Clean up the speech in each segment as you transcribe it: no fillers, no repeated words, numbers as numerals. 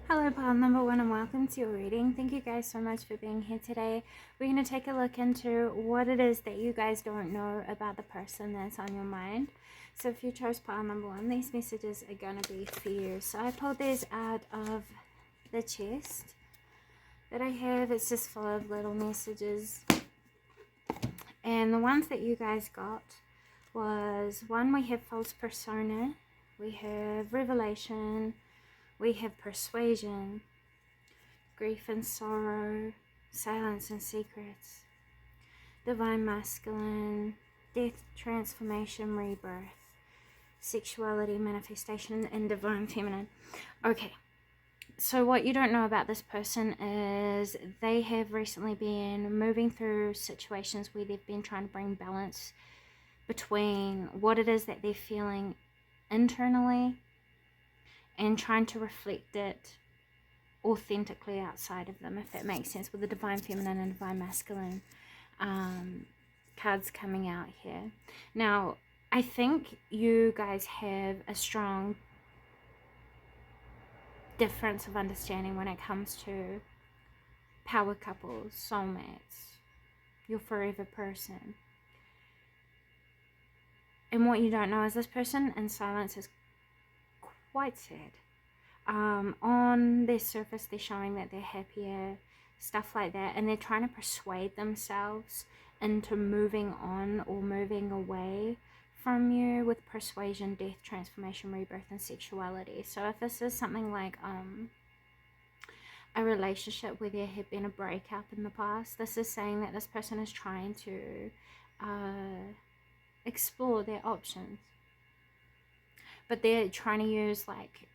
Hello, pile number one, and welcome to your reading. Thank you guys so much for being here today. We're going to take a look into what it is that you guys don't know about the person that's on your mind. So if you chose pile number one, these messages are going to be for you. So I pulled these out of the chest that I have. It's just full of little messages. And the ones that you guys got was, one, we have false persona, we have revelation, we have persuasion, grief and sorrow, silence and secrets, divine masculine, death, transformation, rebirth, sexuality, manifestation, and divine feminine. Okay, so what you don't know about this person is they have recently been moving through situations where they've been trying to bring balance between what it is that they're feeling internally and trying to reflect it authentically outside of them, if that makes sense, with the divine feminine and divine masculine cards coming out here. Now, I think you guys have a strong difference of understanding when it comes to power couples, soulmates, your forever person. And what you don't know is this person in silence is quite sad. On their surface, they're showing that they're happier, stuff like that, and they're trying to persuade themselves into moving on or moving away from you with persuasion, death, transformation, rebirth, and sexuality. So if this is something like a relationship where there had been a breakup in the past, this is saying that this person is trying to explore their options. But they're trying to use like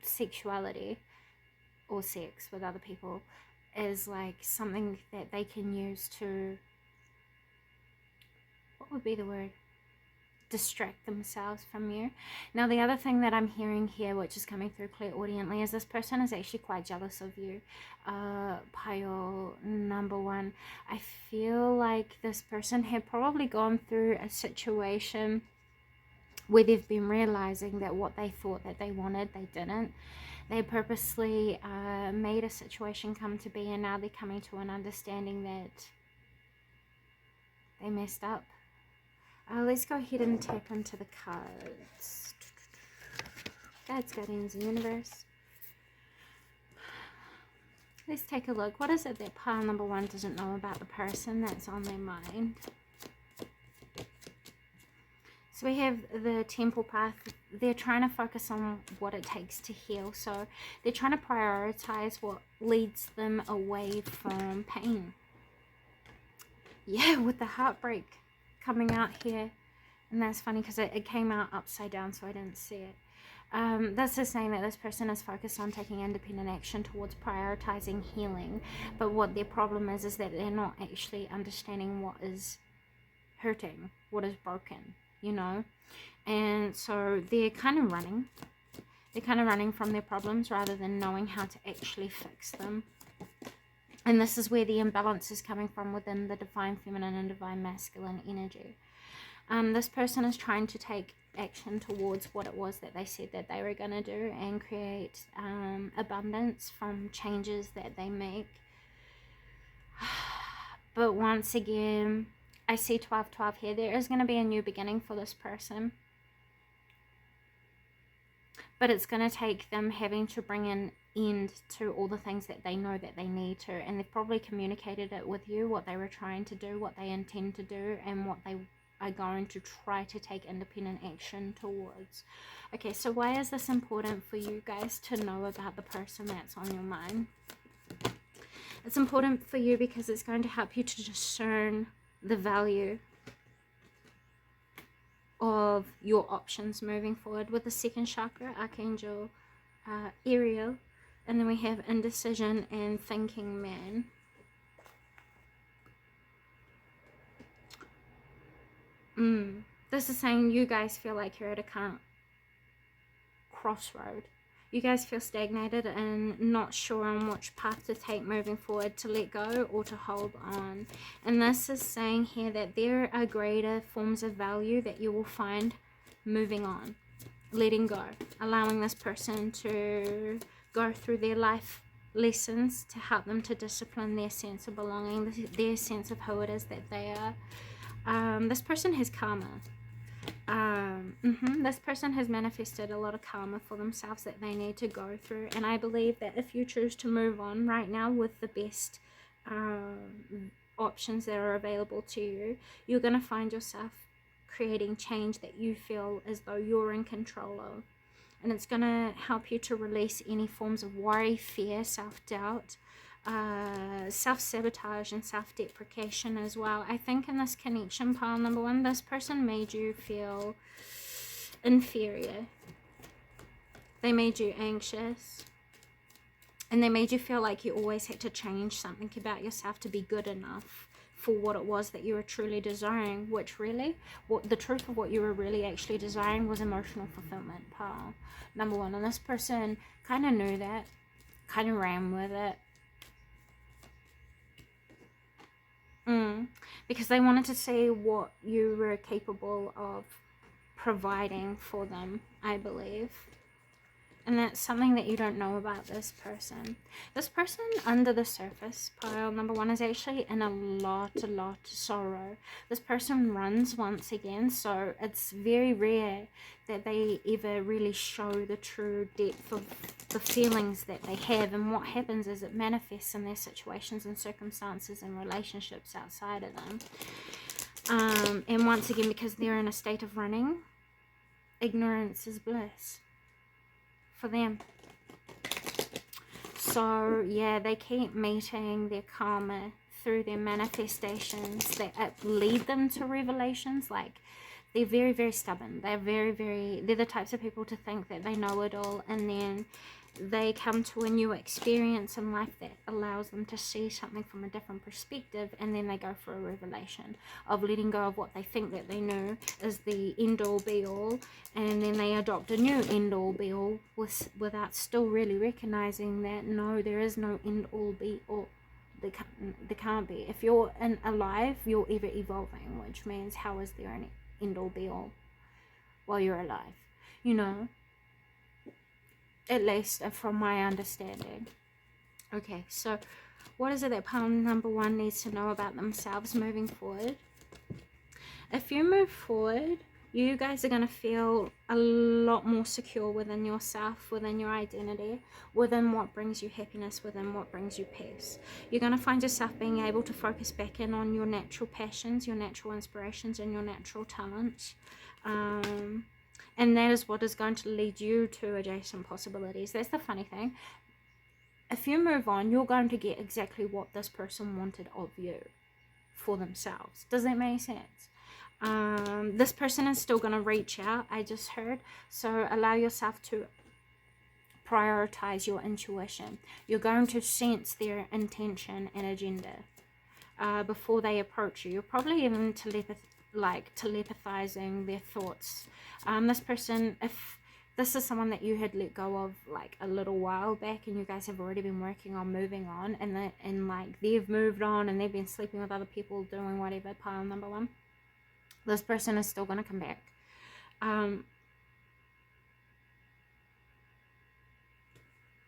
sexuality or sex with other people as like something that they can use to, what would be the word? Distract themselves from you. Now, the other thing that I'm hearing here, which is coming through clairaudiently, is this person is actually quite jealous of you. Pile number one. I feel like this person had probably gone through a situation where they've been realizing that what they thought that they wanted, they didn't. They purposely made a situation come to be, and now they're coming to an understanding that they messed up. Let's go ahead and tap into the cards. Guides, guardians, and universe. Let's take a look. What is it that pile number one doesn't know about the person that's on their mind? So we have the temple path. They're trying to focus on what it takes to heal. So they're trying to prioritize what leads them away from pain. Yeah, with the heartbreak coming out here. And that's funny because it came out upside down, so I didn't see it. This is saying that this person is focused on taking independent action towards prioritizing healing. But what their problem is that they're not actually understanding what is hurting, what is broken. You know, and so they're kind of running. They're kind of running from their problems rather than knowing how to actually fix them. And this is where the imbalance is coming from within the divine feminine and divine masculine energy. This person is trying to take action towards what it was that they said that they were going to do and create abundance from changes that they make. But once again, I see 12-12 here. There is going to be a new beginning for this person. But it's going to take them having to bring an end to all the things that they know that they need to. And they've probably communicated it with you, what they were trying to do, what they intend to do, and what they are going to try to take independent action towards. Okay, so why is this important for you guys to know about the person that's on your mind? It's important for you because it's going to help you to discern the value of your options moving forward with the second chakra, Archangel Ariel, and then we have indecision and thinking man. This is saying you guys feel like you're at a current crossroad. You guys feel stagnated and not sure on which path to take moving forward, to let go or to hold on. And this is saying here that there are greater forms of value that you will find moving on. letting go, allowing this person to go through their life lessons to help them to discipline their sense of belonging, their sense of who it is that they are. This person has karma. This person has manifested a lot of karma for themselves that they need to go through, and I believe that if you choose to move on right now with the best options that are available to you, you're going to find yourself creating change that you feel as though you're in control of, and it's going to help you to release any forms of worry, fear, self-doubt, self-sabotage, and self-deprecation as well. I think in this connection, pile number one, this person made you feel inferior. They made you anxious, and they made you feel like you always had to change something about yourself to be good enough for what it was that you were truly desiring, which really, the truth of what you were really actually desiring was emotional fulfillment, pile number one. And this person kind of knew that, kind of ran with it, because they wanted to see what you were capable of providing for them, I believe. And that's something that you don't know about this person. This person under the surface, pile number one, is actually in a lot of sorrow. This person runs once again, so it's very rare that they ever really show the true depth of the feelings that they have. And what happens is it manifests in their situations and circumstances and relationships outside of them. And once again, because they're in a state of running, ignorance is bliss for them. So yeah, they keep meeting their karma through their manifestations that lead them to revelations. Like, they're very, very stubborn. They're the types of people to think that they know it all, and then they come to a new experience in life that allows them to see something from a different perspective, and then they go for a revelation of letting go of what they think that they know is the end-all be-all, and then they adopt a new end-all be-all without still really recognizing that no, there is no end-all be-all. There can't be. If you're alive, you're ever evolving, which means how is there an end-all be-all while you're alive, you know? At least from my understanding. Okay, so what is it that pile number one needs to know about themselves moving forward? If you move forward, you guys are going to feel a lot more secure within yourself, within your identity, within what brings you happiness, within what brings you peace. You're going to find yourself being able to focus back in on your natural passions, your natural inspirations, and your natural talents. And that is what is going to lead you to adjacent possibilities. That's the funny thing. If you move on, you're going to get exactly what this person wanted of you for themselves. Does that make sense? This person is still going to reach out, I just heard. So allow yourself to prioritize your intuition. You're going to sense their intention and agenda before they approach you. You're probably even telepathizing their thoughts. This person, if this is someone that you had let go of like a little while back, and you guys have already been working on moving on, and like they've moved on and they've been sleeping with other people, doing whatever, pile number one, this person is still going to come back.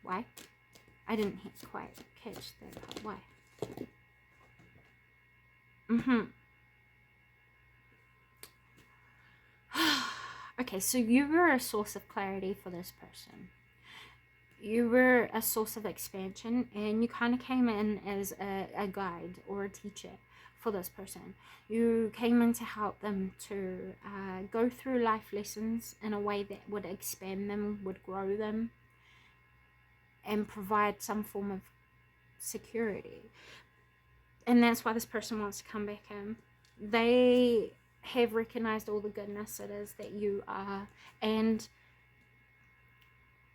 Why? I didn't quite catch that part. Why? Okay, so you were a source of clarity for this person. You were a source of expansion, and you kind of came in as a guide or a teacher for this person. You came in to help them to go through life lessons in a way that would expand them, would grow them, and provide some form of security. And that's why this person wants to come back in. They have recognized all the goodness it is that you are, and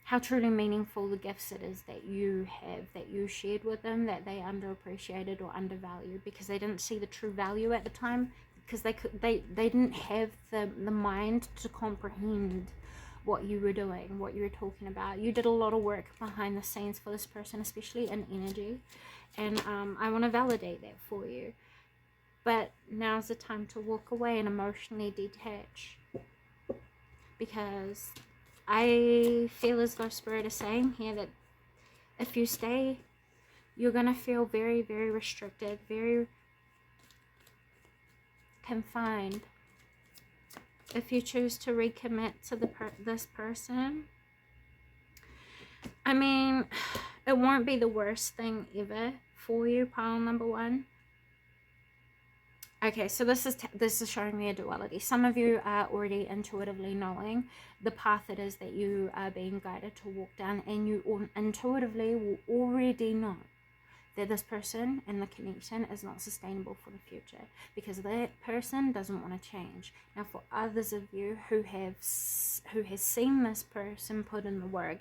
how truly meaningful the gifts it is that you have, that you shared with them, that they underappreciated or undervalued because they didn't see the true value at the time, because they didn't have the mind to comprehend what you were doing, what you were talking about. You did a lot of work behind the scenes for this person, especially in energy, and I want to validate that for you. But now's the time to walk away and emotionally detach, because I feel as though Spirit is saying here that if you stay, you're going to feel very, very restricted, very confined. If you choose to recommit to this person, I mean, it won't be the worst thing ever for you, pile number one. Okay, so this is showing me a duality. Some of you are already intuitively knowing the path it is that you are being guided to walk down, and you intuitively will already know that this person and the connection is not sustainable for the future, because that person doesn't want to change. Now, for others of you who has seen this person put in the work,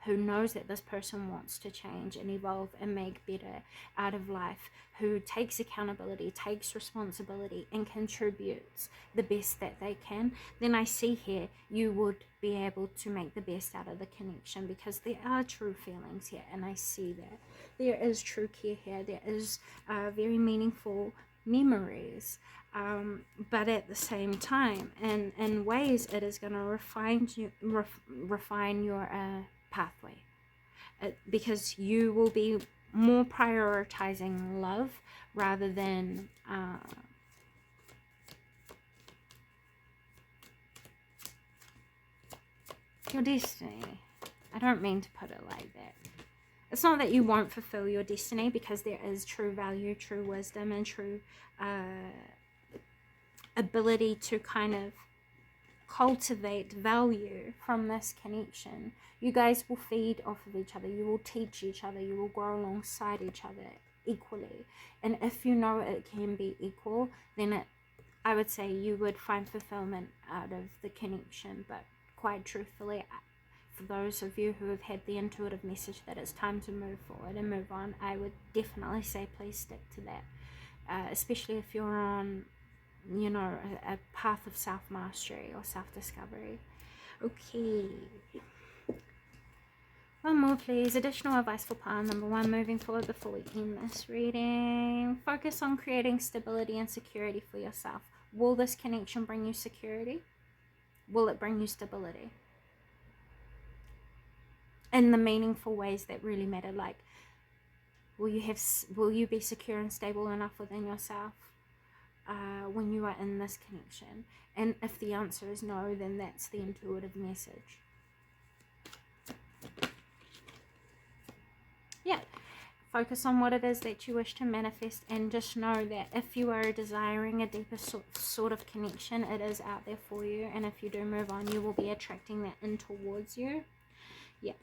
who knows that this person wants to change and evolve and make better out of life, who takes accountability, takes responsibility, and contributes the best that they can, then I see here you would be able to make the best out of the connection, because there are true feelings here, and I see that. There is true care here. There is very meaningful memories. But at the same time, in ways, it is going to refine your pathway, because you will be more prioritizing love rather than your destiny. I don't mean to put it like that. It's not that you won't fulfill your destiny, because there is true value, true wisdom, and true ability to kind of cultivate value from this connection. You guys will feed off of each other. You will teach each other. You will grow alongside each other equally. And if you know it can be equal, then I would say you would find fulfillment out of the connection. But quite truthfully, for those of you who have had the intuitive message that it's time to move forward and move on, I would definitely say please stick to that, especially if you're on, you know, a path of self-mastery or self-discovery. Okay. One more, please. Additional advice for pile number one, moving forward before we end this reading. Focus on creating stability and security for yourself. Will this connection bring you security? Will it bring you stability? In the meaningful ways that really matter, like, will you be secure and stable enough within yourself when you are in this connection? And if the answer is no, then that's the intuitive message. Yeah, focus on what it is that you wish to manifest, and just know that if you are desiring a deeper sort of connection, it is out there for you. And if you do move on, you will be attracting that in towards you. Yeah.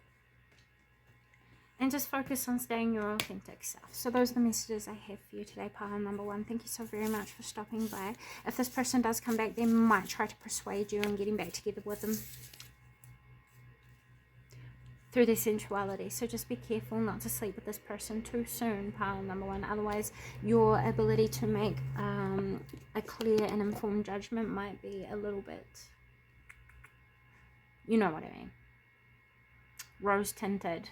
And just focus on staying your authentic self. So those are the messages I have for you today, pile number one. Thank you so very much for stopping by. If this person does come back, they might try to persuade you and getting back together with them through their sensuality. So just be careful not to sleep with this person too soon, pile number one. Otherwise, your ability to make a clear and informed judgment might be a little bit, you know what I mean, rose tinted.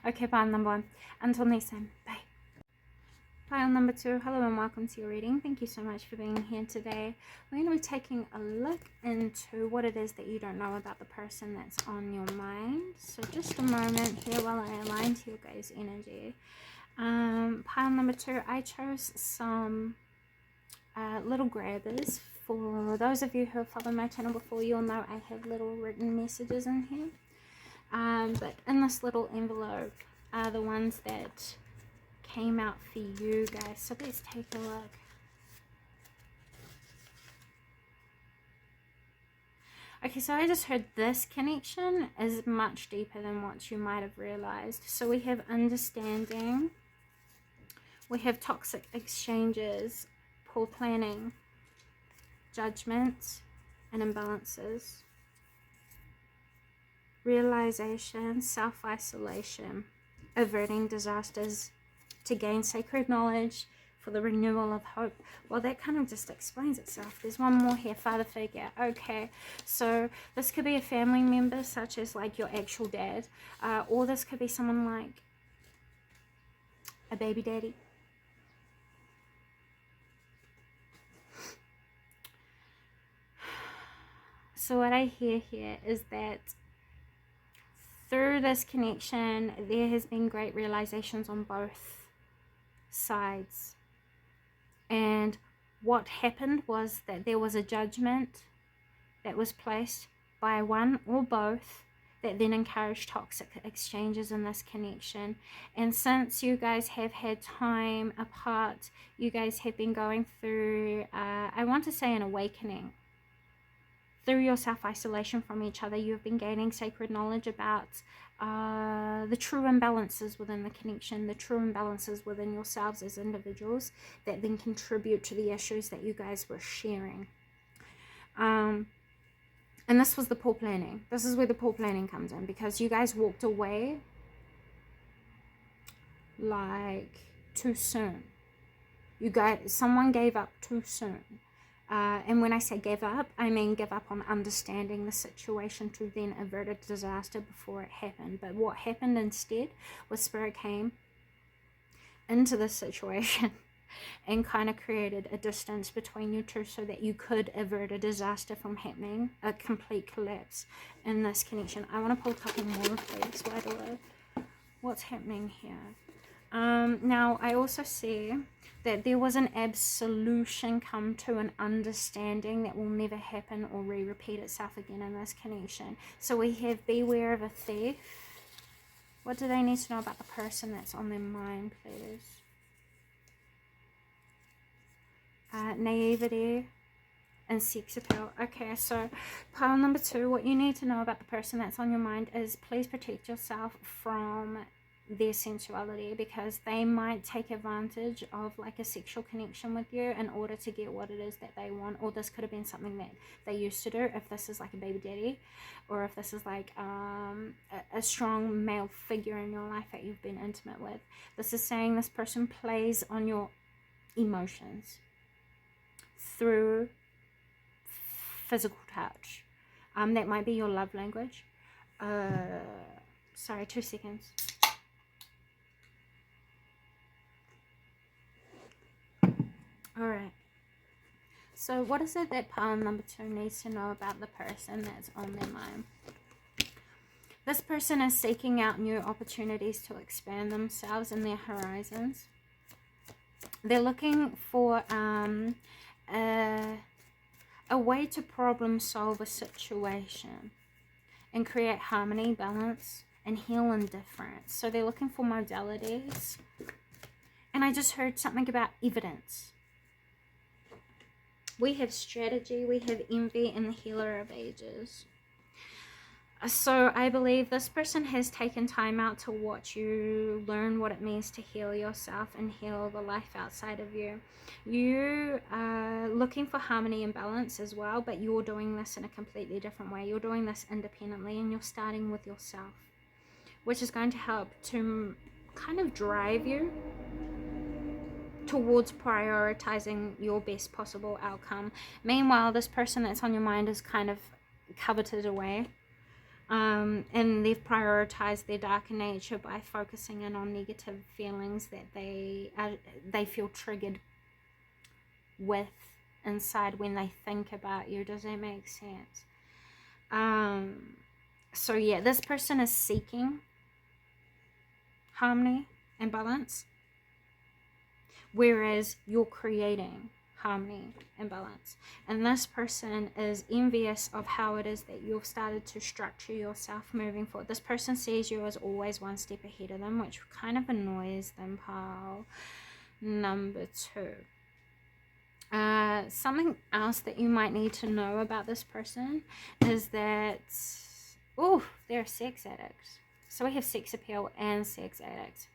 Okay, pile number one. Until next time, bye. Pile number two, hello and welcome to your reading. Thank you so much for being here today. We're going to be taking a look into what it is that you don't know about the person that's on your mind. So just a moment here while I align to your guys' energy. Pile number two, I chose some little grabbers. For those of you who have followed my channel before, you'll know I have little written messages in here. But in this little envelope are the ones that came out for you guys. So let's take a look. Okay, so I just heard this connection is much deeper than what you might have realized. So we have understanding, we have toxic exchanges, poor planning, judgments and imbalances, realization, self-isolation, averting disasters to gain sacred knowledge for the renewal of hope. Well, that kind of just explains itself. There's one more here, father figure. Okay, so this could be a family member, such as like your actual dad, or this could be someone like a baby daddy. So what I hear here is that through this connection, there has been great realizations on both sides. And what happened was that there was a judgment that was placed by one or both that then encouraged toxic exchanges in this connection. And since you guys have had time apart, you guys have been going through, I want to say, an awakening. Through your self-isolation from each other, you've been gaining sacred knowledge about the true imbalances within the connection, the true imbalances within yourselves as individuals that then contribute to the issues that you guys were sharing. And this was the poor planning. This is where the poor planning comes in, because you guys walked away like too soon. Someone gave up too soon. And when I say give up, I mean give up on understanding the situation to then avert a disaster before it happened. But what happened instead was Spirit came into the situation and kind of created a distance between you two so that you could avert a disaster from happening, a complete collapse in this connection. I want to pull a couple more, please, by the way. What's happening here? Now, I also see that there was an absolution come to an understanding that will never happen or repeat itself again in this connection. So we have beware of a thief. What do they need to know about the person that's on their mind, please? Naivety and sex appeal. Okay, so pile number 2, what you need to know about the person that's on your mind is please protect yourself from their sensuality, because they might take advantage of like a sexual connection with you in order to get what it is that they want. Or this could have been something that they used to do, if this is like a baby daddy, or if this is like a strong male figure in your life that you've been intimate with. This is saying this person plays on your emotions through physical touch. That might be your love language. Sorry, 2 seconds. Alright, so what is it that pile number 2 needs to know about the person that's on their mind? This person is seeking out new opportunities to expand themselves and their horizons. They're looking for a way to problem solve a situation and create harmony, balance, and heal indifference. So they're looking for modalities. And I just heard something about evidence. We have strategy, we have envy, and the healer of ages. So I believe this person has taken time out to watch you learn what it means to heal yourself and heal the life outside of you. You are looking for harmony and balance as well, but you're doing this in a completely different way. You're doing this independently, and you're starting with yourself, which is going to help to kind of drive you towards prioritizing your best possible outcome. Meanwhile, this person that's on your mind is kind of coveted away, and they've prioritized their darker nature by focusing in on negative feelings that they feel triggered with inside when they think about you. Does that make sense? So yeah, this person is seeking harmony and balance, whereas you're creating harmony and balance. And this person is envious of how it is that you've started to structure yourself moving forward. This person sees you as always one step ahead of them, which kind of annoys them. Pile number 2. Something else that you might need to know about this person is that, they're a sex addict. So we have sex appeal and sex addict.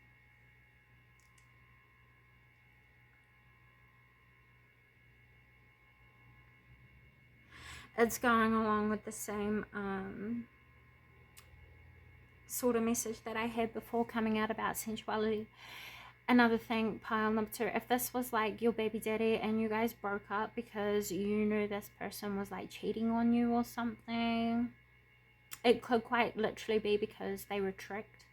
It's going along with the same sort of message that I had before coming out about sensuality. Another thing, pile number 2, if this was like your baby daddy and you guys broke up because you knew this person was like cheating on you or something, it could quite literally be because they were tricked.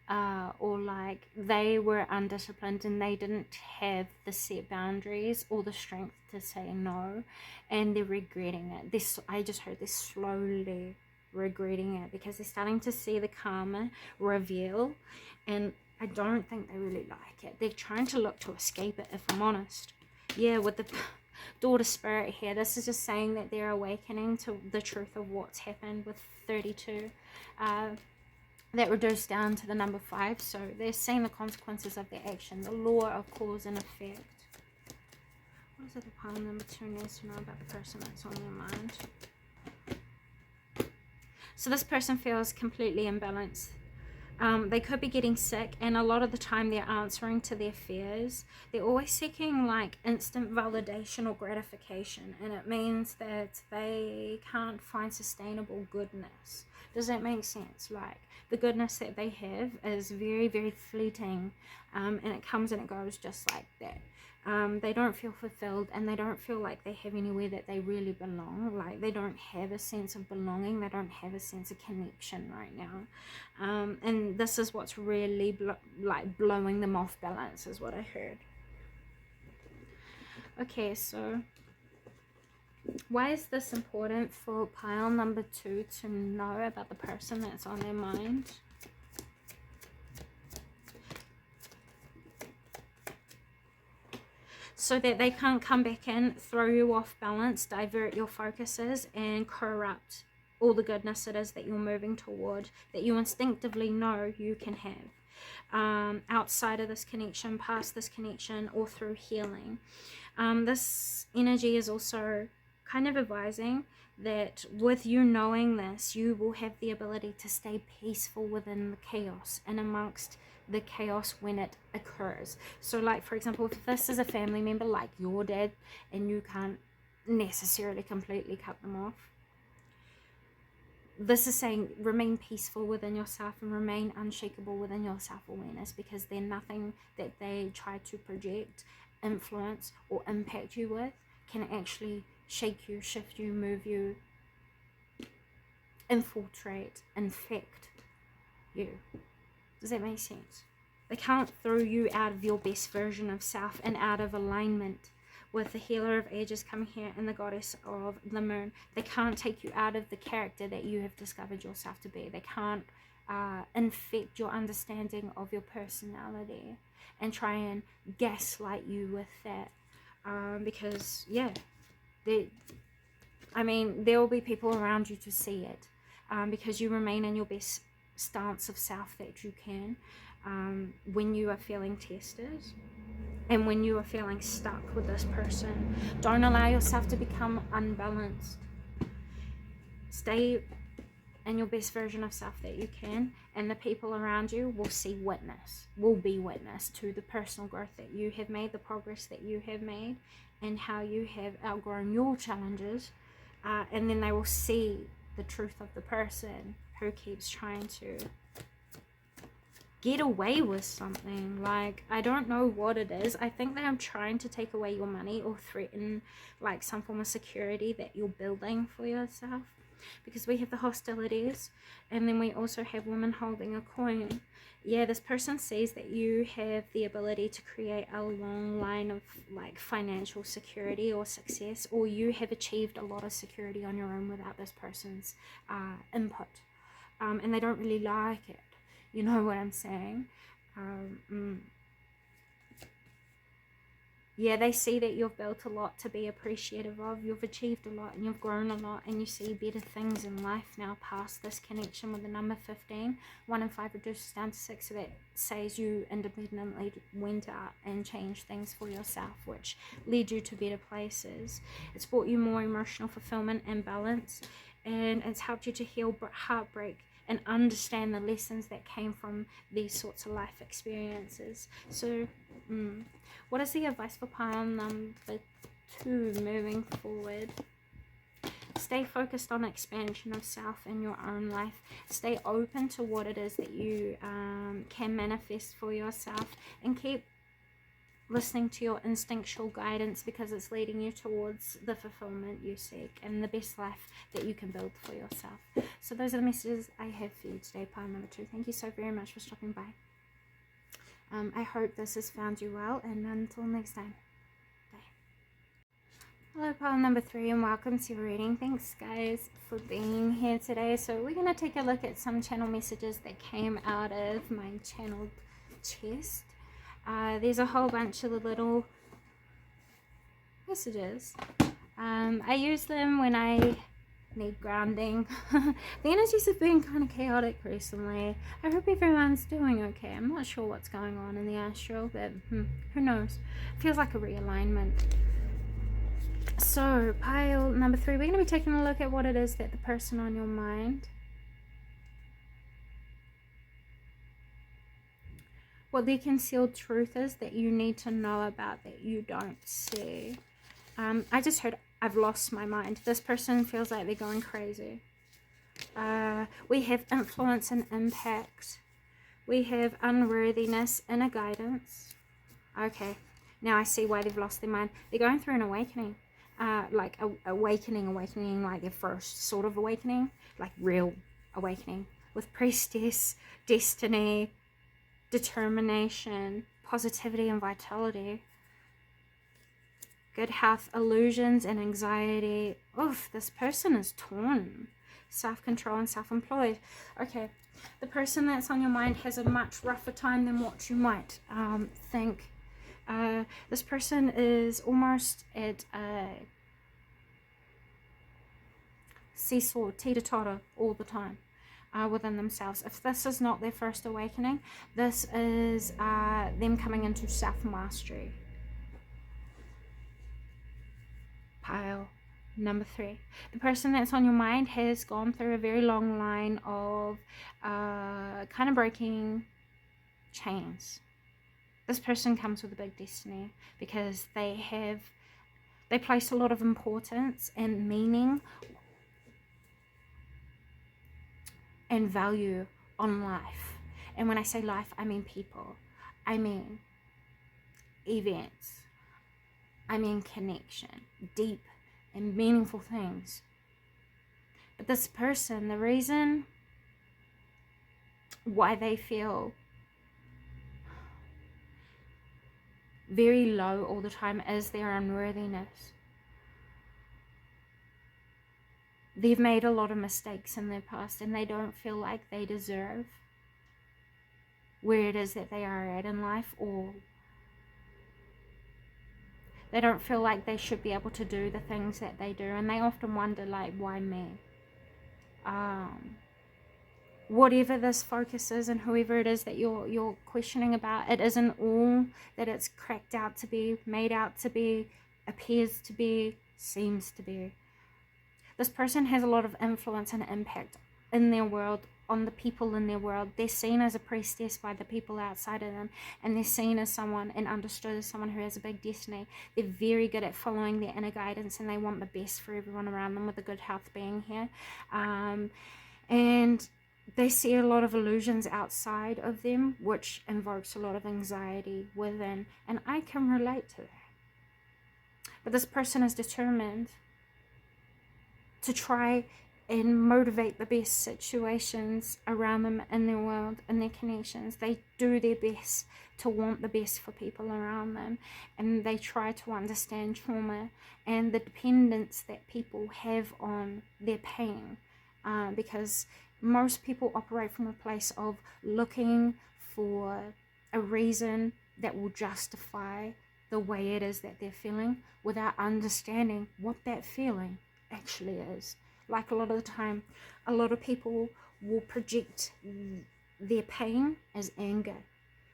or like they were undisciplined and they didn't have the set boundaries or the strength to say no, and they're regretting it. I just heard they're slowly regretting it because they're starting to see the karma reveal, and I don't think they really like it. They're trying to look to escape it, if I'm honest. Yeah, with the daughter spirit here, this is just saying that they're awakening to the truth of what's happened with 32. That reduced down to the number 5, so they're seeing the consequences of their action, the law of cause and effect. What is it the pile number 2 needs to know about the person that's on their mind? So this person feels completely imbalanced. They could be getting sick, and a lot of the time they're answering to their fears. They're always seeking like instant validation or gratification, and it means that they can't find sustainable goodness. Does that make sense? Like, the goodness that they have is very, very fleeting, and it comes and it goes just like that. They don't feel fulfilled, and they don't feel like they have anywhere that they really belong. Like, they don't have a sense of belonging. They don't have a sense of connection right now. And this is what's really blowing them off balance, is what I heard. Okay, so why is this important for pile number 2 to know about the person that's on their mind? So that they can't come back in, throw you off balance, divert your focuses, and corrupt all the goodness it is that you're moving toward, that you instinctively know you can have, outside of this connection, past this connection, or through healing. This energy is also kind of advising that with you knowing this, you will have the ability to stay peaceful within the chaos and amongst the chaos when it occurs. So like, for example, if this is a family member like your dad and you can't necessarily completely cut them off, this is saying remain peaceful within yourself and remain unshakable within your self-awareness, because they're nothing that they try to project, influence, or impact you with can actually shake you, shift you, move you, infiltrate, infect you. Does that make sense? They can't throw you out of your best version of self and out of alignment with the healer of ages coming here and the goddess of the moon. They can't take you out of the character that you have discovered yourself to be. They can't infect your understanding of your personality and try and gaslight you with that. Because, yeah, there will be people around you to see it, because you remain in your best stance of self that you can, when you are feeling tested and when you are feeling stuck with this person. Don't allow yourself to become unbalanced. Stay in your best version of self that you can, and the people around you will be witness to the personal growth that you have made, the progress that you have made, and how you have outgrown your challenges, and then they will see the truth of the person who keeps trying to get away with something. Like, I don't know what it is. I think that I'm trying to take away your money or threaten like some form of security that you're building for yourself, because we have the hostilities, and then we also have women holding a coin. Yeah, this person sees that you have the ability to create a long line of like financial security or success, or you have achieved a lot of security on your own without this person's input, and they don't really like it. You know what I'm saying? Yeah, they see that you've built a lot to be appreciative of. You've achieved a lot and you've grown a lot, and you see better things in life now past this connection with the number 15. 1 and 5 reduces down to 6, so that says you independently went out and changed things for yourself, which led you to better places. It's brought you more emotional fulfillment and balance, and it's helped you to heal heartbreak and understand the lessons that came from these sorts of life experiences. So, what is the advice for pile number 2 moving forward? Stay focused on expansion of self in your own life. Stay open to what it is that you can manifest for yourself, and keep listening to your instinctual guidance because it's leading you towards the fulfillment you seek and the best life that you can build for yourself. So those are the messages I have for you today, pile number 2. Thank you so very much for stopping by. I hope this has found you well, and until next time, bye. Hello, pile number 3, and welcome to your reading. Thanks, guys, for being here today. So we're going to take a look at some channel messages that came out of my channeled chest. There's a whole bunch of little messages. I use them when I need grounding. The energies have been kind of chaotic recently. I hope everyone's doing okay. I'm not sure what's going on in the astral, but who knows? It feels like a realignment. So, pile number 3, we're going to be taking a look at what it is that the person on your mind, what the concealed truth is that you need to know about that you don't see. I just heard, I've lost my mind. This person feels like they're going crazy. We have influence and impact. We have unworthiness, inner guidance. Okay, now I see why they've lost their mind. They're going through an awakening. Like awakening, like their first sort of awakening, like real awakening, with priestess, destiny, determination, positivity and vitality, good health, illusions and anxiety. Oof, this person is torn. Self-control and self-employed. Okay, the person that's on your mind has a much rougher time than what you might think. This person is almost at a seesaw, teeter-totter all the time. Within themselves. If this is not their first awakening, this is them coming into self-mastery. Pile number 3. The person that's on your mind has gone through a very long line of kind of breaking chains. This person comes with a big destiny because they place a lot of importance and meaning and value on life. And when I say life, I mean people. I mean events. I mean connection. Deep and meaningful things. But this person, the reason why they feel very low all the time is their unworthiness. They've made a lot of mistakes in their past and they don't feel like they deserve where it is that they are at in life, or they don't feel like they should be able to do the things that they do, and they often wonder, like, why me? Whatever this focus is and whoever it is that you're questioning about, it isn't all that it's cracked out to be, made out to be, appears to be, seems to be. This person has a lot of influence and impact in their world, on the people in their world. They're seen as a priestess by the people outside of them, and they're seen as someone and understood as someone who has a big destiny. They're very good at following their inner guidance, and they want the best for everyone around them, with a good health being here. And they see a lot of illusions outside of them, which invokes a lot of anxiety within, and I can relate to that. But this person is determined to try and motivate the best situations around them in their world, in their connections. They do their best to want the best for people around them, and they try to understand trauma and the dependence that people have on their pain, because most people operate from a place of looking for a reason that will justify the way it is that they're feeling, without understanding what that feeling actually is. Like, a lot of the time, a lot of people will project their pain as anger,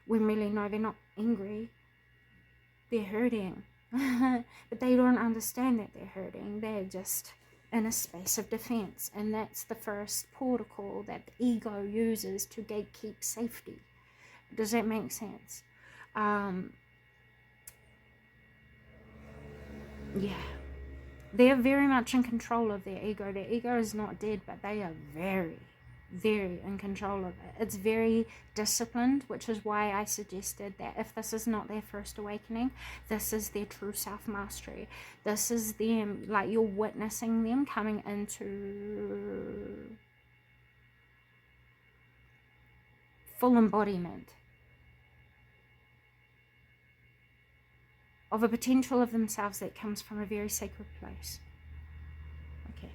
when really, no, they're not angry, they're hurting. But they don't understand that they're hurting. They're just in a space of defense, and that's the first protocol that the ego uses to gatekeep safety. Does that make sense? Yeah. They are very much in control of their ego. Their ego is not dead, but they are very, very in control of it. It's very disciplined, which is why I suggested that if this is not their first awakening, this is their true self-mastery. This is them, like, you're witnessing them coming into full embodiment of a potential of themselves that comes from a very sacred place. Okay,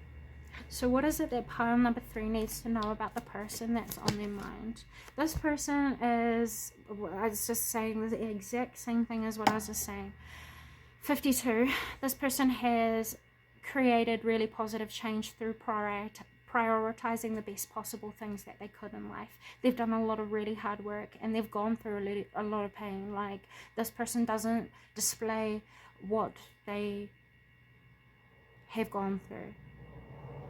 so what is it that pile number 3 needs to know about the person that's on their mind? This person is, I was just saying the exact same thing as what I was just saying. 52, this person has created really positive change through prioritizing the best possible things that they could in life. They've done a lot of really hard work, and they've gone through a lot of pain. Like, this person doesn't display what they have gone through,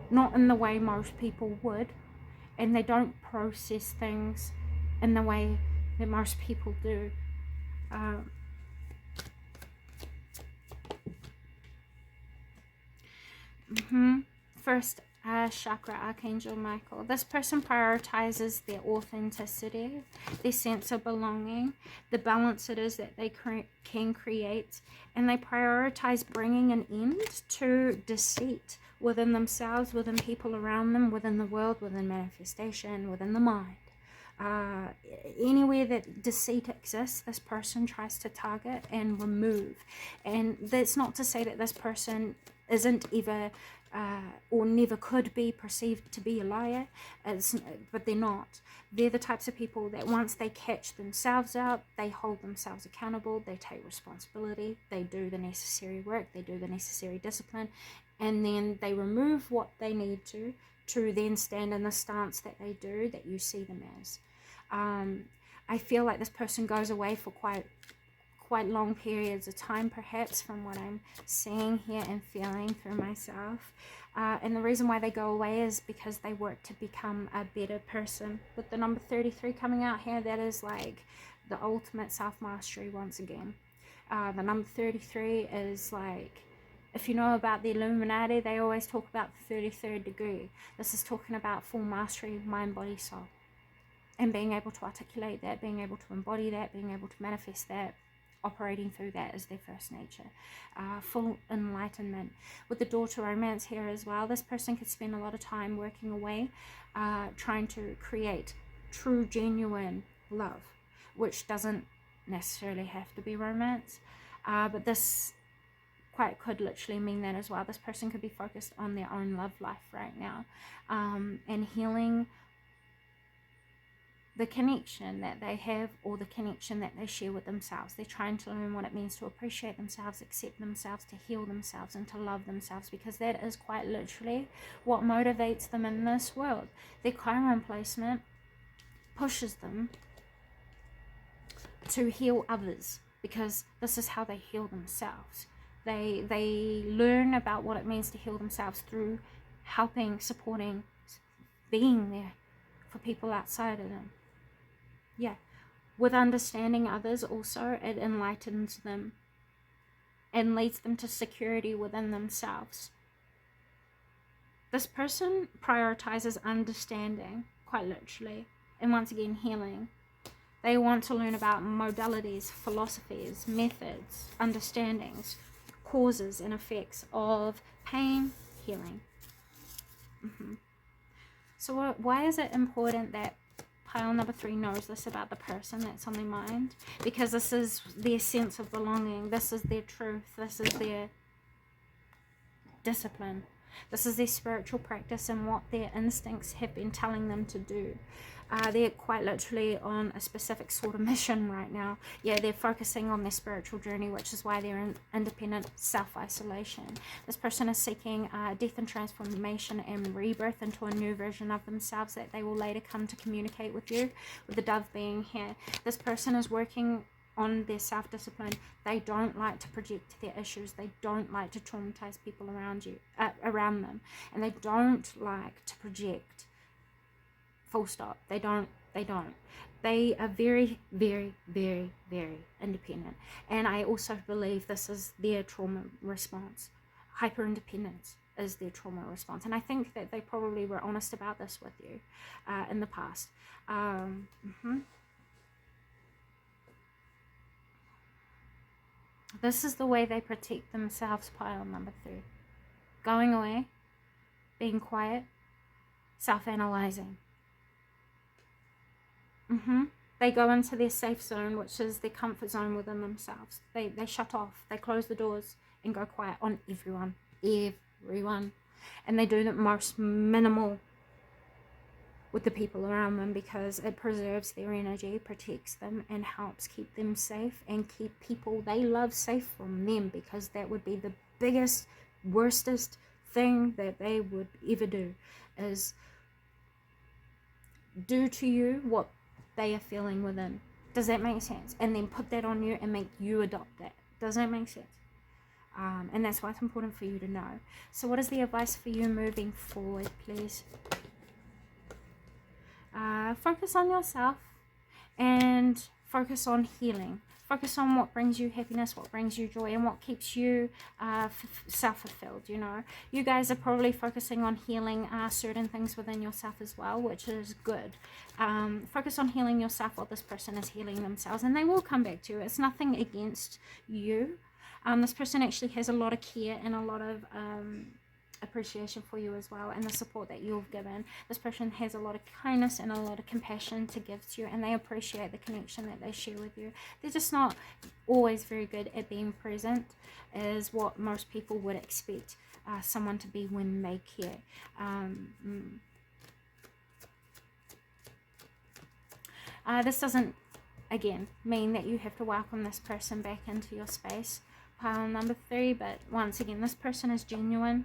not in the way most people would, and they don't process things in the way that most people do. First, chakra, Archangel Michael. This person prioritizes their authenticity, their sense of belonging, the balance it is that they can create, and they prioritize bringing an end to deceit within themselves, within people around them, within the world, within manifestation, within the mind. Anywhere that deceit exists, this person tries to target and remove. And that's not to say that this person isn't ever or never could be perceived to be a liar, but they're not. They're the types of people that once they catch themselves out, they hold themselves accountable, they take responsibility, they do the necessary work, they do the necessary discipline, and then they remove what they need to then stand in the stance that they do, that you see them as. I feel like this person goes away for quite long periods of time, perhaps, from what I'm seeing here and feeling through myself. And the reason why they go away is because they work to become a better person. With the number 33 coming out here, that is like the ultimate self-mastery once again. The number 33 is like, if you know about the Illuminati, they always talk about the 33rd degree. This is talking about full mastery of mind, body, soul. And being able to articulate that, being able to embody that, being able to manifest that, operating through that is their first nature. Full enlightenment. With the door to romance here as well, this person could spend a lot of time working away, trying to create true, genuine love, which doesn't necessarily have to be romance, but this quite could literally mean that as well. This person could be focused on their own love life right now, and healing the connection that they have, or the connection that they share with themselves. They're trying to learn what it means to appreciate themselves, accept themselves, to heal themselves, and to love themselves, because that is quite literally what motivates them in this world. Their Chiron placement pushes them to heal others, because this is how they heal themselves. They learn about what it means to heal themselves through helping, supporting, being there for people outside of them. Yeah, with understanding others also, it enlightens them and leads them to security within themselves. This person prioritizes understanding, quite literally, and once again healing. They want to learn about modalities, philosophies, methods, understandings, causes and effects of pain, healing. So why is it important that pile number 3 knows this about the person that's on their mind? Because this is their sense of belonging. This is their truth. This is their discipline. This is their spiritual practice and what their instincts have been telling them to do. They're quite literally on a specific sort of mission right now. Yeah, they're focusing on their spiritual journey, which is why they're in independent self-isolation. This person is seeking death and transformation and rebirth into a new version of themselves that they will later come to communicate with you, with the dove being here. This person is working on their self-discipline. They don't like to project their issues. They don't like to traumatize people around them, and they don't like to project. Full stop. They don't. They are very, very, very, very independent. And I also believe this is their trauma response. Hyper independence is their trauma response. And I think that they probably were honest about this with you in the past. This is the way they protect themselves, pile number 3. Going away, being quiet, self-analyzing. They go into their safe zone, which is their comfort zone within themselves. They shut off, they close the doors and go quiet on everyone. And they do the most minimal with the people around them, because it preserves their energy, protects them, and helps keep them safe and keep people they love safe from them, because that would be the biggest, worstest thing that they would ever do, is do to you what they are feeling within. Does that make sense? And then put that on you and make you adopt that. Does that make sense? And that's why it's important for you to know. So what is the advice for you moving forward, please? Focus on yourself and focus on healing. Focus on what brings you happiness, what brings you joy, and what keeps you self-fulfilled, you know. You guys are probably focusing on healing certain things within yourself as well, which is good. Focus on healing yourself while this person is healing themselves, and they will come back to you. It's nothing against you. This person actually has a lot of care and a lot of appreciation for you as well, and the support that you've given. This person has a lot of kindness and a lot of compassion to give to you, and they appreciate the connection that they share with you. They're just not always very good at being present, is what most people would expect someone to be when they care. This doesn't, again, mean that you have to welcome this person back into your space, pile number 3, but once again, this person is genuine.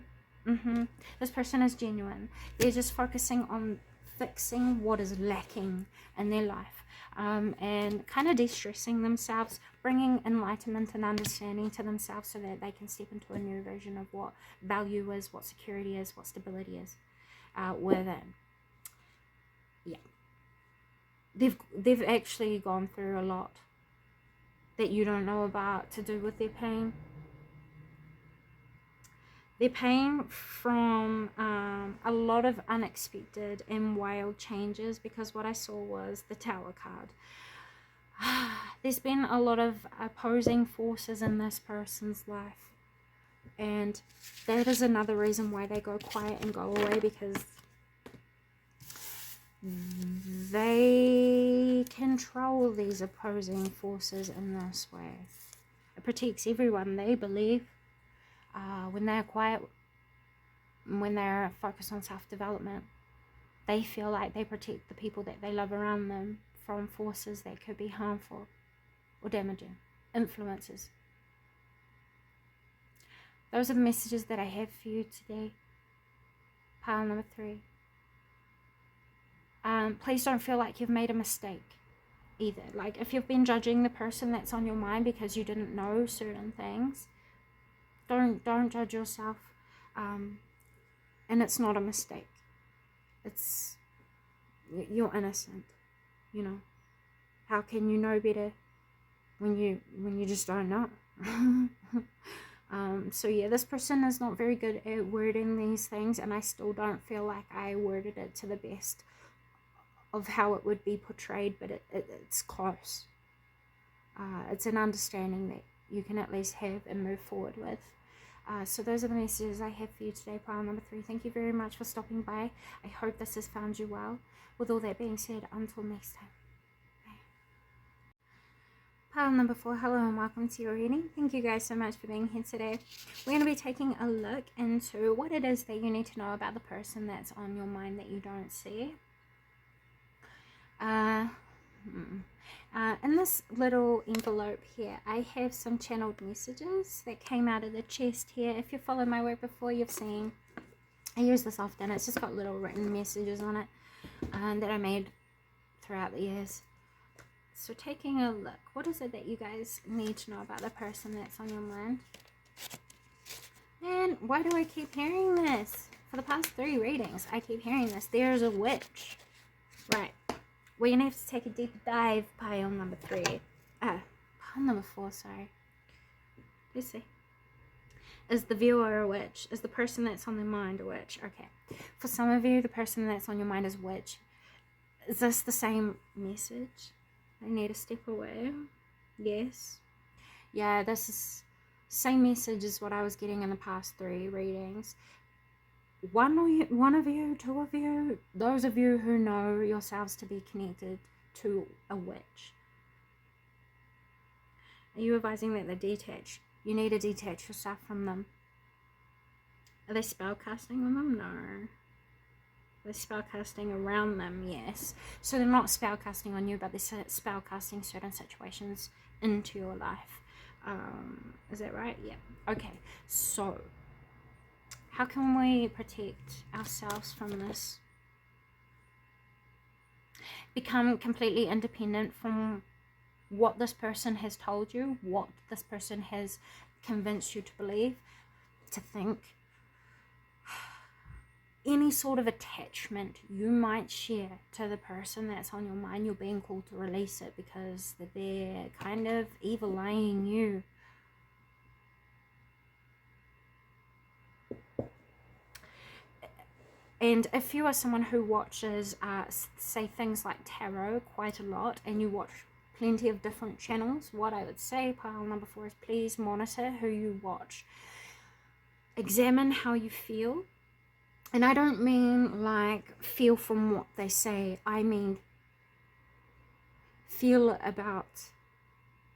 This person is genuine. They're just focusing on fixing what is lacking in their life, and kind of de-stressing themselves, bringing enlightenment and understanding to themselves so that they can step into a new version of what value is, what security is, what stability is within. Yeah, they've actually gone through a lot that you don't know about to do with their pain. They're paying from a lot of unexpected and wild changes, because what I saw was the Tower card. There's been a lot of opposing forces in this person's life, and that is another reason why they go quiet and go away, because they control these opposing forces in this way. It protects everyone, they believe. When they're quiet, when they're focused on self-development, they feel like they protect the people that they love around them from forces that could be harmful or damaging, influences. Those are the messages that I have for you today, pile number 3. Please don't feel like you've made a mistake either. Like, if you've been judging the person that's on your mind because you didn't know certain things, don't judge yourself, and it's not a mistake. You're innocent, you know. How can you know better when you just don't know? So yeah, this person is not very good at wording these things, and I still don't feel like I worded it to the best of how it would be portrayed, but it's close. It's an understanding that you can at least have and move forward with. So those are the messages I have for you today, pile number 3. Thank you very much for stopping by. I hope this has found you well. With all that being said, until next time. Bye. Pile number 4, hello and welcome to your reading. Thank you guys so much for being here today. We're going to be taking a look into what it is that you need to know about the person that's on your mind that you don't see. In this little envelope here, I have some channeled messages that came out of the chest here. If you've followed my work before, you've seen I use this often. It's just got little written messages on it that I made throughout the years. So taking a look, what is it that you guys need to know about the person that's on your mind? Man, why do I keep hearing this? For the past 3 readings, I keep hearing this. There's a witch. Right. We're going to have to take a deeper dive, pile number 3. Pile number 4, sorry. Let's see. Is the viewer a witch? Is the person that's on their mind a witch? Okay. For some of you, the person that's on your mind is witch. Is this the same message? I need to step away. Yes. Yeah, this is same message as what I was getting in the past 3 readings. One of you, 2 of you, those of you who know yourselves to be connected to a witch. Are you advising that they're detached? You need to detach yourself from them. Are they spellcasting on them? No. They're spellcasting around them, yes. So they're not spellcasting on you, but they're spellcasting certain situations into your life. Is that right? Yeah. Okay. So, how can we protect ourselves from this? Become completely independent from what this person has told you, what this person has convinced you to believe, to think. Any sort of attachment you might share to the person that's on your mind, you're being called to release it because they're kind of evil-eyeing you. And if you are someone who watches, say, things like tarot quite a lot, and you watch plenty of different channels, what I would say, pile number 4, is please monitor who you watch. Examine how you feel. And I don't mean like feel from what they say. I mean feel about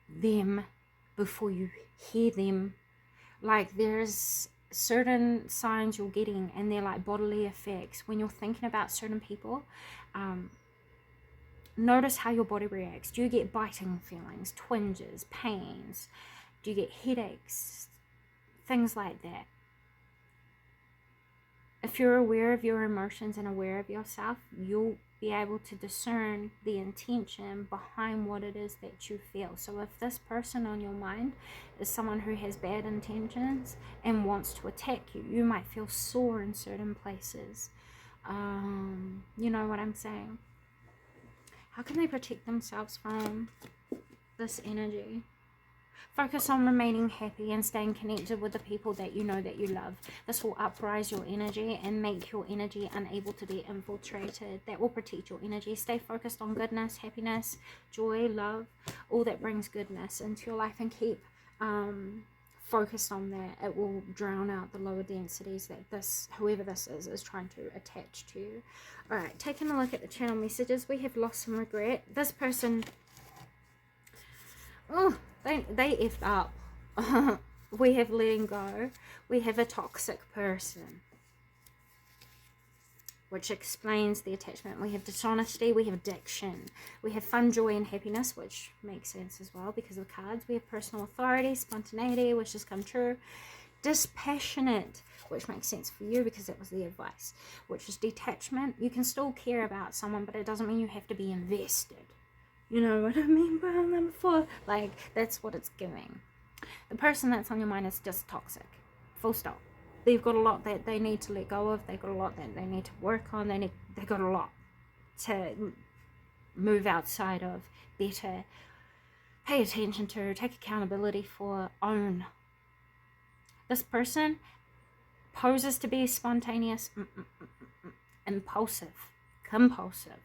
them before you hear them. Like there's certain signs you're getting, and they're like bodily effects. When you're thinking about certain people, notice how your body reacts. Do you get biting feelings, twinges, pains? Do you get headaches? Things like that. If you're aware of your emotions and aware of yourself, you'll be able to discern the intention behind what it is that you feel. So if this person on your mind is someone who has bad intentions and wants to attack you, you might feel sore in certain places. You know what I'm saying? How can they protect themselves from this energy? Focus on remaining happy and staying connected with the people that you know that you love. This will uprise your energy and make your energy unable to be infiltrated. That will protect your energy. Stay focused on goodness, happiness, joy, love, all that brings goodness into your life, and keep focused on that. It will drown out the lower densities that whoever this is trying to attach to you. Alright, taking a look at the channel messages, we have loss and regret. This person, they effed up. We have letting go. We have a toxic person, which explains the attachment. We have dishonesty. We have addiction. We have fun, joy, and happiness, which makes sense as well because of the cards. We have personal authority, spontaneity, which has come true. Dispassionate, which makes sense for you because that was the advice, which is detachment. You can still care about someone, but it doesn't mean you have to be invested. You know what I mean by number 4? Like, that's what it's giving. The person that's on your mind is just toxic. Full stop. They've got a lot that they need to let go of. They've got a lot that they need to work on. They've got a lot to move outside of, better pay attention to, take accountability for, own. This person poses to be spontaneous, impulsive, compulsive,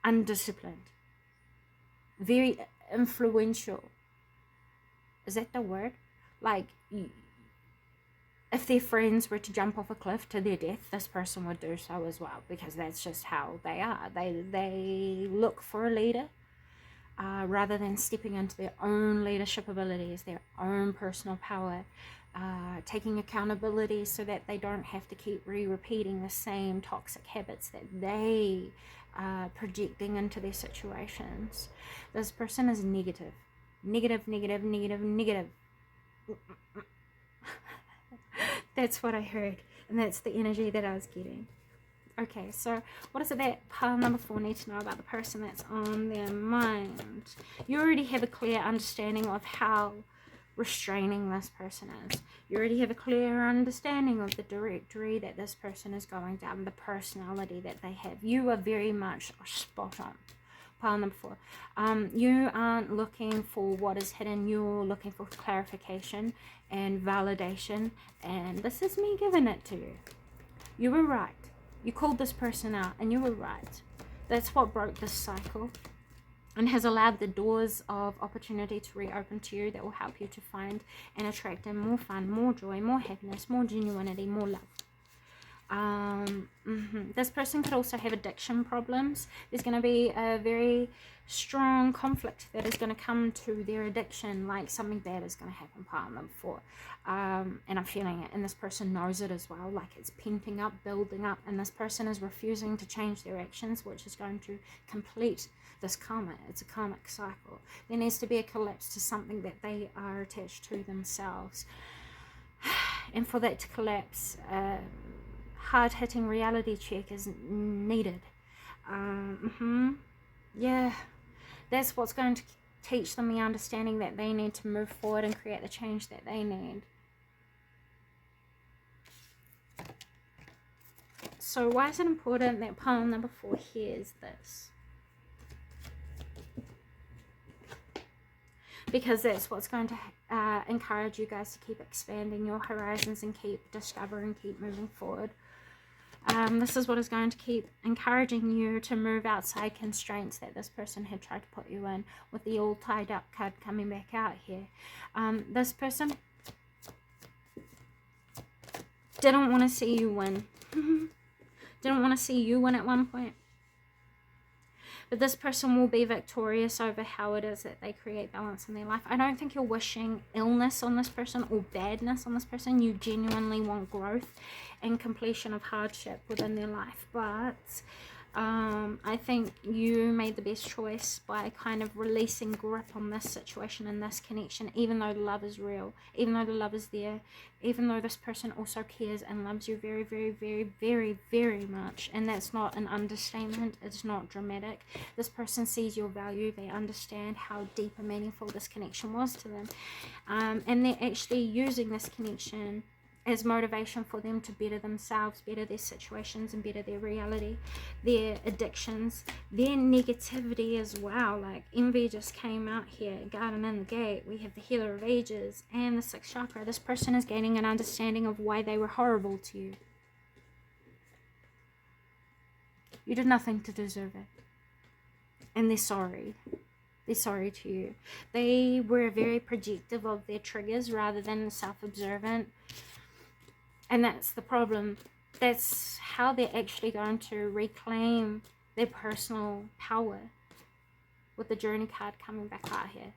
undisciplined, very influential. Is that the word? Like, if their friends were to jump off a cliff to their death, this person would do so as well, because that's just how they are. They look for a leader rather than stepping into their own leadership abilities, their own personal power, taking accountability so that they don't have to keep repeating the same toxic habits that they projecting into their situations. This person is negative. Negative. That's what I heard, and that's the energy that I was getting. Okay, so what is it that pile number 4 need to know about the person that's on their mind? You already have a clear understanding of how restraining this person is. You already have a clear understanding of the directory that this person is going down, the personality that they have. You are very much spot on Pile number 4. You aren't looking for what is hidden. You're looking for clarification and validation. And this is me giving it to you. You were right. You called this person out and you were right. That's what broke this cycle and has allowed the doors of opportunity to reopen to you that will help you to find and attract in more fun, more joy, more happiness, more genuinity, more love. This person could also have addiction problems. There's going to be a very strong conflict that is going to come to their addiction, like something bad is going to happen, pile number 4. And I'm feeling it, and this person knows it as well, like it's painting up, building up, and this person is refusing to change their actions, which is going to complete this karma. It's a karmic cycle. There needs to be a collapse to something that they are attached to themselves, and for that to collapse, hard-hitting reality check is needed. Yeah, that's what's going to teach them the understanding that they need to move forward and create the change that they need. So why is it important that pile number 4 hears this? Because that's what's going to encourage you guys to keep expanding your horizons and keep discovering, keep moving forward. This is what is going to keep encouraging you to move outside constraints that this person had tried to put you in, with the all tied up card coming back out here. This person didn't want to see you win. Didn't want to see you win at one point. But this person will be victorious over how it is that they create balance in their life. I don't think you're wishing illness on this person or badness on this person. You genuinely want growth and completion of hardship within their life. But I think you made the best choice by kind of releasing grip on this situation and this connection, even though the love is real, even though the love is there, even though this person also cares and loves you very, very, very, very, very much. And that's not an understatement. It's not dramatic. This person sees your value. They understand how deep and meaningful this connection was to them. And they're actually using this connection as motivation for them to better themselves, better their situations, and better their reality, their addictions, their negativity as well. Like envy just came out here, garden in the gate. We have the healer of ages and the 6th chakra. This person is gaining an understanding of why they were horrible to you. You did nothing to deserve it. And they're sorry. They're sorry to you. They were very projective of their triggers rather than self-observant. And that's the problem. That's how they're actually going to reclaim their personal power with the journey card coming back out here.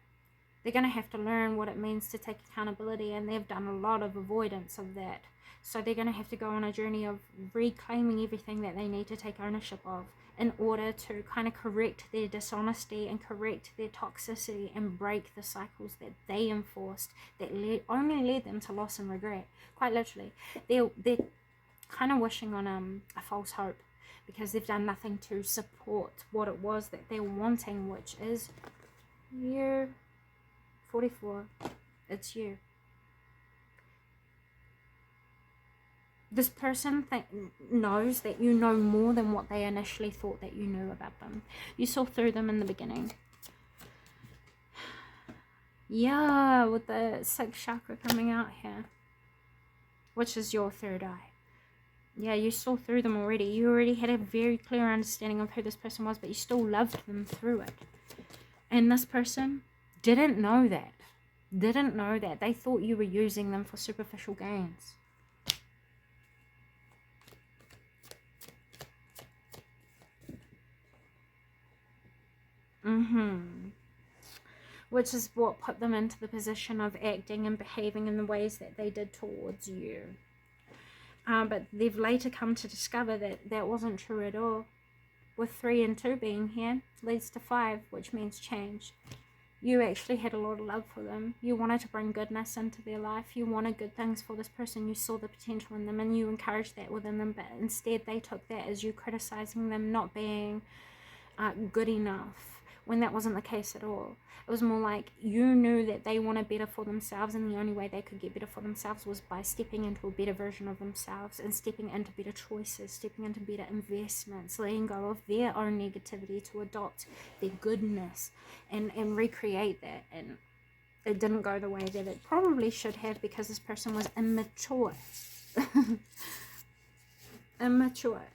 They're going to have to learn what it means to take accountability, and they've done a lot of avoidance of that. So they're going to have to go on a journey of reclaiming everything that they need to take ownership of in order to kind of correct their dishonesty and correct their toxicity and break the cycles that they enforced that only led them to loss and regret. Quite literally. They're kind of wishing on a false hope, because they've done nothing to support what it was that they're wanting, which is you. 44. It's you. This person knows that you know more than what they initially thought that you knew about them. You saw through them in the beginning. Yeah, with the 6th chakra coming out here, which is your 3rd eye. Yeah, you saw through them already. You already had a very clear understanding of who this person was, but you still loved them through it. And this person didn't know that. Didn't know that. They thought you were using them for superficial gains. Which is what put them into the position of acting and behaving in the ways that they did towards you. But they've later come to discover that that wasn't true at all. With 3 and 2 being here, leads to 5, which means change. You actually had a lot of love for them. You wanted to bring goodness into their life. You wanted good things for this person. You saw the potential in them and you encouraged that within them. But instead they took that as you criticizing them not being good enough, when that wasn't the case at all. It was more like you knew that they wanted better for themselves, and the only way they could get better for themselves was by stepping into a better version of themselves and stepping into better choices, stepping into better investments, letting go of their own negativity to adopt their goodness and recreate that. And it didn't go the way that it probably should have, because this person was immature. Immature.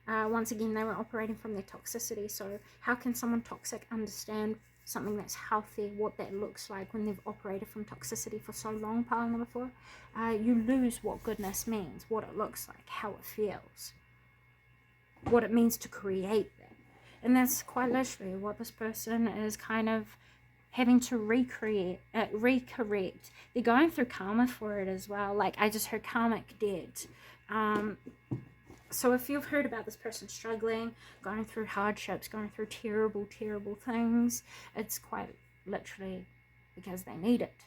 Once again, they were operating from their toxicity. So how can someone toxic understand something that's healthy, what that looks like when they've operated from toxicity for so long? Pile number 4, you lose what goodness means, what it looks like, how it feels, what it means to create that. And that's quite literally what this person is kind of having to recorrect. They're going through karma for it as well. Like, I just heard karmic debt. So if you've heard about this person struggling, going through hardships, going through terrible, terrible things, it's quite literally because they need it.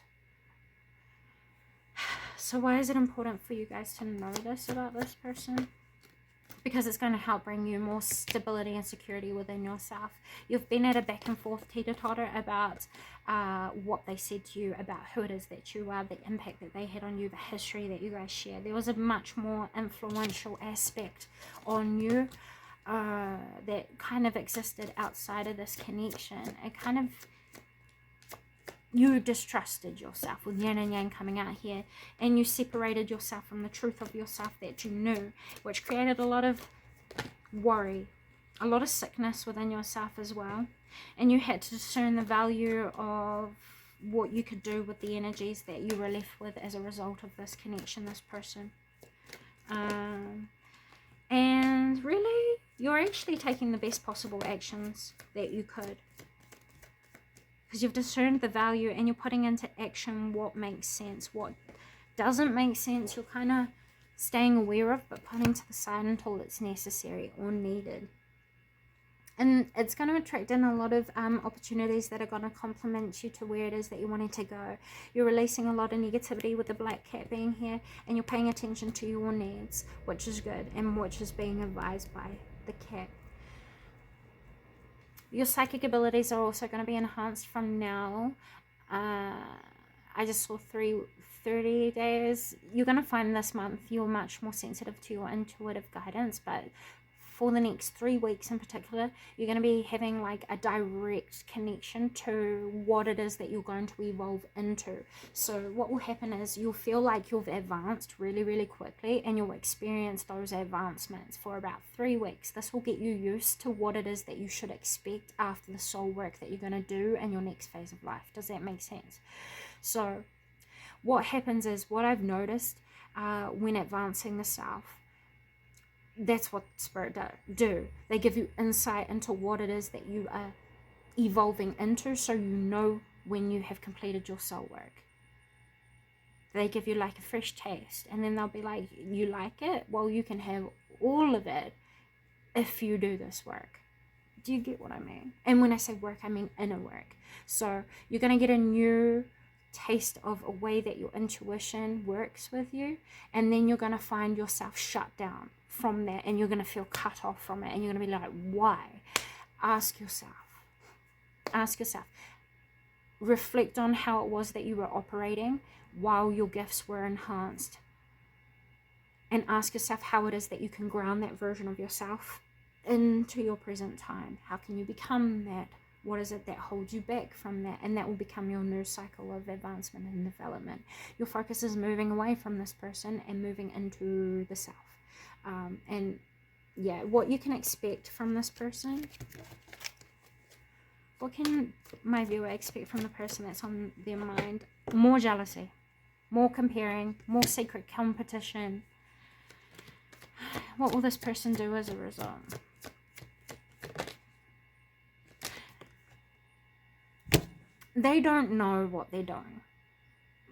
So why is it important for you guys to know this about this person? Because it's going to help bring you more stability and security within yourself. You've been at a back and forth teeter-totter about what they said to you, about who it is that you are, the impact that they had on you, the history that you guys share. There was a much more influential aspect on you that kind of existed outside of this connection. It kind of, you distrusted yourself, with yin and yang coming out here, and you separated yourself from the truth of yourself that you knew, which created a lot of worry, a lot of sickness within yourself as well. And you had to discern the value of what you could do with the energies that you were left with as a result of this connection, this person. And really, you're actually taking the best possible actions that you could, because you've discerned the value and you're putting into action what makes sense. What doesn't make sense, you're kind of staying aware of, but putting to the side until it's necessary or needed. And it's going to attract in a lot of opportunities that are going to complement you to where it is that you're wanting to go. You're releasing a lot of negativity with the black cat being here, and you're paying attention to your needs, which is good, and which is being advised by the cat. Your psychic abilities are also going to be enhanced from now. I just saw 30 days. You're going to find this month you're much more sensitive to your intuitive guidance, but for the next 3 weeks in particular, you're going to be having like a direct connection to what it is that you're going to evolve into. So what will happen is you'll feel like you've advanced really, really quickly, and you'll experience those advancements for about 3 weeks. This will get you used to what it is that you should expect after the soul work that you're going to do in your next phase of life. Does that make sense? So what happens is, what I've noticed when advancing the self, that's what Spirit do. They give you insight into what it is that you are evolving into, so you know when you have completed your soul work. They give you like a fresh taste, and then they'll be like, you like it? Well, you can have all of it if you do this work. Do you get what I mean? And when I say work, I mean inner work. So you're going to get a new taste of a way that your intuition works with you, and then you're going to find yourself shut down from that, and you're going to feel cut off from it, and you're going to be like, why? Ask yourself, reflect on how it was that you were operating while your gifts were enhanced, and ask yourself how it is that you can ground that version of yourself into your present time. How can you become that? What is it that holds you back from that? And that will become your new cycle of advancement and development. Your focus is moving away from this person and moving into the self. And yeah, what you can expect from this person. What can my viewer expect from the person that's on their mind? More jealousy, more comparing, more secret competition. What will this person do as a result? They don't know what they're doing.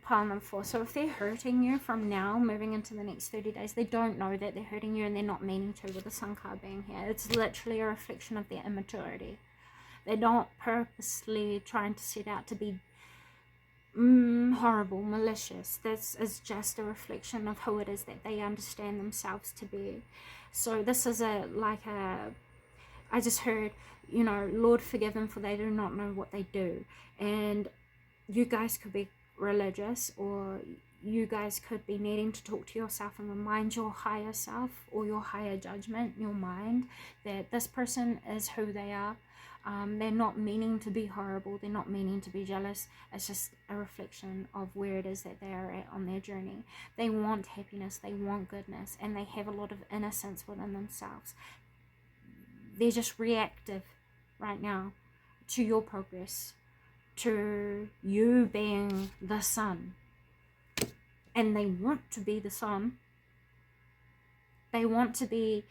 Pile number 4. So if they're hurting you from now moving into the next 30 days, they don't know that they're hurting you, and they're not meaning to, with the Sun card being here. It's literally a reflection of their immaturity. They're not purposely trying to set out to be horrible, malicious. This is just a reflection of who it is that they understand themselves to be. So this is I just heard, you know, Lord, forgive them, for they do not know what they do. And you guys could be religious, or you guys could be needing to talk to yourself and remind your higher self or your higher judgment, your mind, that this person is who they are. They're not meaning to be horrible. They're not meaning to be jealous. It's just a reflection of where it is that they are at on their journey. They want happiness. They want goodness. And they have a lot of innocence within themselves. They're just reactive right now to your progress, to you being the sun. And they want to be the sun. They want to be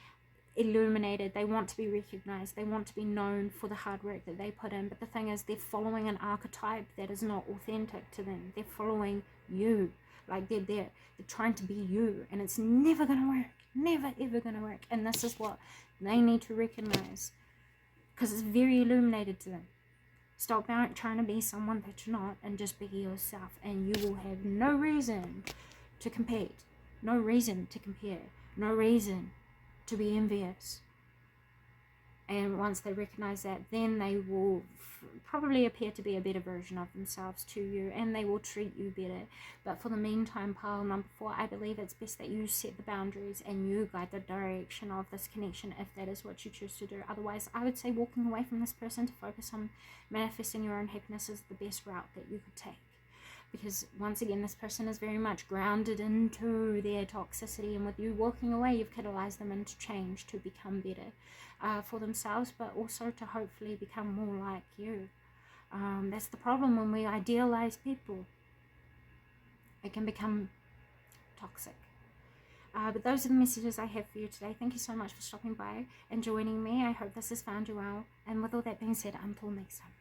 illuminated. They want to be recognized. They want to be known for the hard work that they put in. But the thing is, they're following an archetype that is not authentic to them. They're following you. Like they're trying to be you, and it's never going to work. Never ever going to work. And this is what they need to recognize, because it's very illuminated to them. Stop trying to be someone that you're not, and just be yourself, and you will have no reason to compete, no reason to compare, no reason to be envious. And once they recognize that, then they will probably appear to be a better version of themselves to you, and they will treat you better. But for the meantime, pile number 4, I believe it's best that you set the boundaries and you guide the direction of this connection, if that is what you choose to do. Otherwise, I would say walking away from this person to focus on manifesting your own happiness is the best route that you could take. Because once again, this person is very much grounded into their toxicity, and with you walking away, you've catalyzed them into change to become better for themselves, but also to hopefully become more like you. That's the problem when we idealize people. It can become toxic. But those are the messages I have for you today. Thank you so much for stopping by and joining me. I hope this has found you well. And with all that being said, until next time.